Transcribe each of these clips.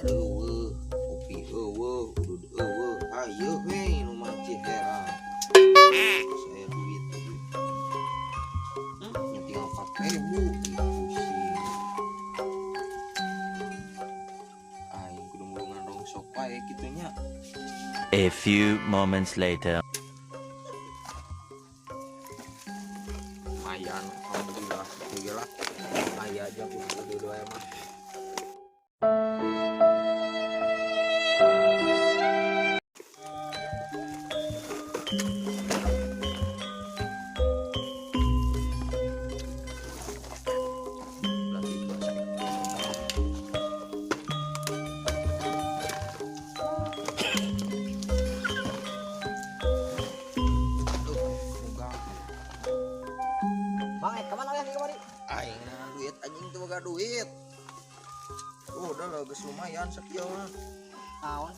Aduh, kopi udud ayo hei nu mancing heran. Saya duit tadi. Tinggal 4.000 pusing. Aing kudu mulungan rongsok wae kitunya. A few moments later. Lumayan, alhamdulillah, alhamdulillah. Ayah aja kudu dua emang. Aing duit anjing tuh gak duit. Udah lah geus lumayan sakieu mah. Naon?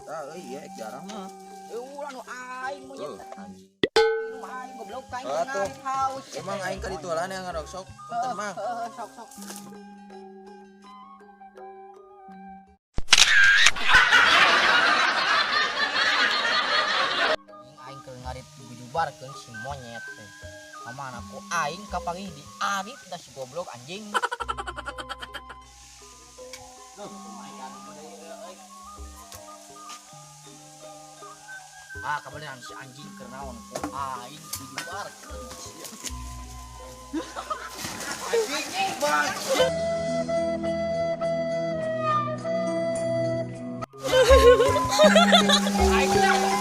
Tah iya jarang mah. Ulah nu aing mun nya. Anjing. Nu aing goblok kain Atuh. ngarit haus. Emang aing ka ditualan yang ngeroksok punten mah. Sok. Aing keur ngarit bujubarkeun si monyet teh. Kamana ku aing kapangih di arit da si goblok anjing. Kebenaran si anjing kenaon ku aing bujubarkeun. Anjing bang. Aing